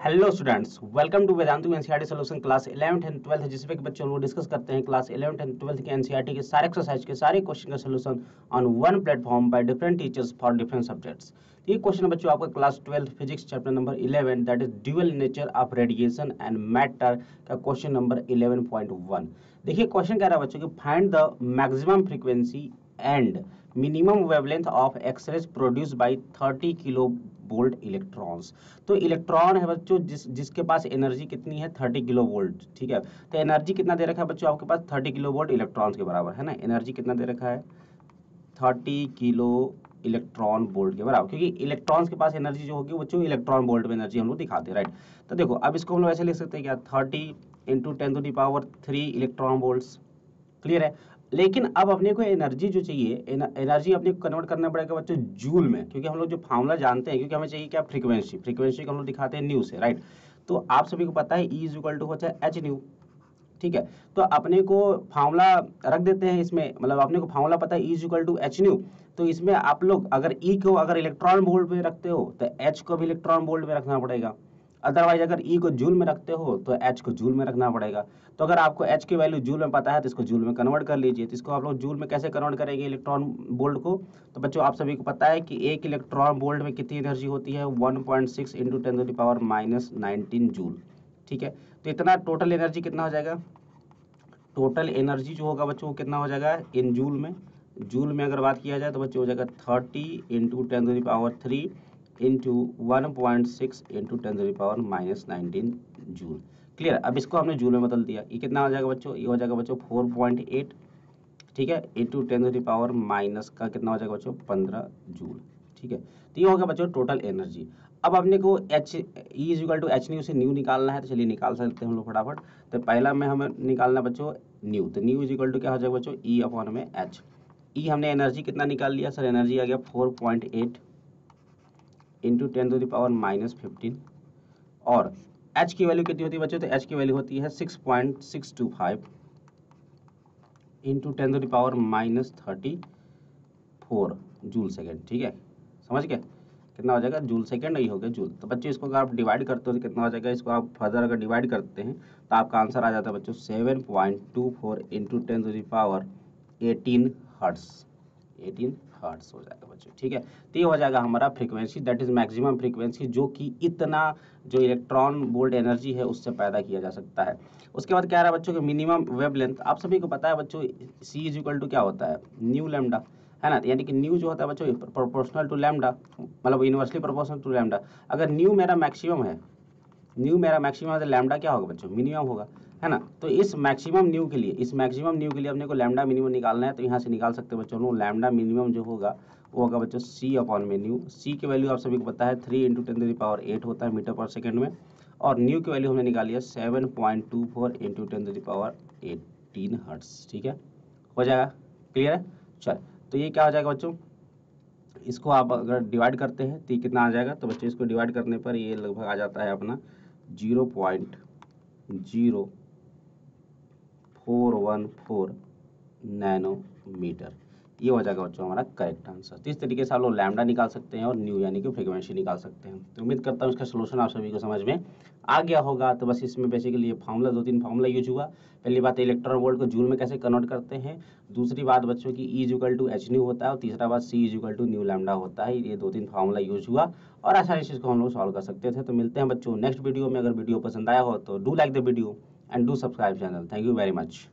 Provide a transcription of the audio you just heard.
Hello students, welcome to Vedantu NCERT solution class 11th and 12th, जिसमें कि बच्चों लोग डिस्कस करते हैं क्लास 11th एंड 12th के एनसीईआरटी के सारे एक्सरसाइज के सारे क्वेश्चन का solution on one platform by different teachers for different subjects. ये क्वेश्चन है बच्चों आपका class 12 physics chapter number 11 that is dual nature of radiation and matter का क्वेश्चन नंबर 11.1। देखिए क्वेश्चन कह रहा है बच्चों कि find the maximum frequency and minimum wavelength of X rays produced by 30 kilo volt electrons. तो इलेक्ट्रॉन है बच्चों जिसके पास एनर्जी कितनी है 30 किलो वोल्ट। ठीक है, तो एनर्जी कितना दे रखा है बच्चों आपके पास 30 किलो वोल्ट इलेक्ट्रॉन्स के बराबर है ना। एनर्जी कितना दे रखा है 30 किलो इलेक्ट्रॉन वोल्ट के बराबर, क्योंकि इलेक्ट्रॉन्स के पास एनर्जी जो होगी बच्चों इलेक्ट्रॉन वोल्ट में एनर्जी हम लोग दिखाते हैं, राइट। तो देखो अब इसको हम लोग ऐसे लिख सकते हैं क्या 30 इंटू 10⁻³ इलेक्ट्रॉन वोल्ट्स। क्लियर है। लेकिन अब अपने को एनर्जी जो चाहिए एनर्जी अपने को कन्वर्ट करना पड़ेगा बच्चों जूल में, क्योंकि हम लोग जो फार्मूला जानते हैं, क्योंकि हमें चाहिए क्या फ्रीक्वेंसी को हम लोग दिखाते हैं न्यू से, राइट। तो आप सभी को पता है E इक्वल टू होता है एच न्यू। ठीक है, तो अपने को फार्मूला रख देते हैं इसमें, मतलब अपने को फार्मूला पता है E equal to h nu. तो इसमें आप लोग अगर E को अगर इलेक्ट्रॉन वोल्ट में रखते हो तो H को भी इलेक्ट्रॉन वोल्ट में रखना पड़ेगा। अदरवाइज अगर E को जूल में रखते हो तो H को जूल में रखना पड़ेगा। तो अगर आपको H की वैल्यू जूल में पता है तो इसको जूल में कन्वर्ट कर लीजिए। तो इसको आप लोग जूल में कैसे कन्वर्ट करेंगे इलेक्ट्रॉन वोल्ट को, तो बच्चों आप सभी को पता है कि एक इलेक्ट्रॉन वोल्ट में कितनी एनर्जी होती है 1.6 इंटू 10⁻⁻19 जूल। ठीक है, तो इतना टोटल एनर्जी कितना हो जाएगा, टोटल एनर्जी जो होगा बच्चों कितना हो जाएगा इन जूल में। जूल में अगर बात किया जाए तो बच्चों हो जाएगा 30 into 10⁻³ into 1.6 into 10⁻⁻19 joule. Clear. अब इसको हमने जूल में बदल दिया, ये कितना हो जाएगा बच्चों, ये हो जाएगा बच्चों 4.8। ठीक है, इंटू 10⁻⁻ का कितना हो जाएगा बच्चों 15 जूल। ठीक है, तो ये होगा बच्चों टोटल एनर्जी। अब अपने को h E is equal to h nu से न्यू निकालना है, तो चलिए निकाल सकते हैं हम लोग फटाफट। तो पहला में हमें निकालना बच्चों न्यू, तो न्यू इज इक्वल टू क्या हो जाएगा बच्चों ई अपॉन में एच। ई हमने एनर्जी कितना निकाल लिया सर, एनर्जी आ गया 4.8 इंटू 10⁻⁻15। और एच की वैल्यू कितनी होती है बच्चों, तो एच की वैल्यू होती है 6.625 इंटू 10⁻34 जूल सेकेंड। ठीक है, समझ गए कितना हो जाएगा जूल सेकेंड, ये हो गया जूल। तो बच्चों इसको अगर आप डिवाइड करते हो तो कितना हो जाएगा, इसको आप फर्दर अगर डिवाइड करते हैं तो आपका आंसर आ जाता है बच्चों 7.24 इंटू 10⁻18 हर्ट्स। 18 हर्ट्स हो जाएगा बच्चों। ठीक है, तो ये हो जाएगा हमारा frequency, that is maximum frequency, जो कि इतना जो इलेक्ट्रॉन वोल्ट एनर्जी है उससे पैदा किया जा सकता है। उसके बाद क्या रहा बच्चों के मिनिमम वेवलेंथ, आप सभी को पता है बच्चों C इज इक्वल टू क्या होता है न्यू लैम्डा, है ना। यानी कि न्यू जो होता है बच्चों प्रोपोर्शनल टू लैम्डा, मतलब यूनिवर्सली प्रोपोर्शनल टू लैम्डा। अगर न्यू मेरा मैक्सिमम है, न्यू मेरा मैक्सिमम है तो लैम्डा क्या होगा बच्चों मिनिमम होगा, है ना। तो इस मैक्सिमम न्यू के लिए, इस मैक्सिमम न्यू के लिए अपने को लैम्डा मिनिमम निकालना है, तो यहाँ से निकाल सकते हैं बच्चों लोग। लैम्डा मिनिमम जो होगा वो होगा बच्चों C अपॉन में न्यू। C की वैल्यू आप सभी को पता है 3 इंटू 10⁻8 होता है मीटर पर सेकेंड में, और न्यू की वैल्यू हमने निकाली है 7.24 इंटू 10⁻18 हर्ट्स। ठीक है, हो जाएगा, क्लियर है। चल, तो ये क्या हो जाएगा बच्चों, इसको आप अगर डिवाइड करते हैं तो ये कितना आ जाएगा, तो बच्चों इसको डिवाइड करने पर ये लगभग आ जाता है अपना 0.0414 नैनोमीटर। ये हो जाएगा बच्चों हमारा करेक्ट आंसर। तो इस तरीके से आप लोग लैम्डा निकाल सकते हैं और न्यू यानी कि फ्रीक्वेंसी निकाल सकते हैं। तो उम्मीद करता हूँ इसका सोल्यूशन आप सभी को समझ में आ गया होगा। तो बस इसमें बेसिकली ये फार्मूला 2-3 फार्मूला यूज हुआ। पहली बात इलेक्ट्रॉन वोल्ट को जूल में कैसे कन्वर्ट करते हैं, दूसरी बात बच्चों की E equal to h nu होता है, और तीसरा बात C equal to nu lambda होता है। ये 2-3 फार्मूला यूज हुआ और आसानी से इसको हम लोग सॉल्व कर सकते थे। तो मिलते हैं बच्चों नेक्स्ट वीडियो में। अगर वीडियो पसंद आया हो तो do like the video and do subscribe channel. Thank you very much.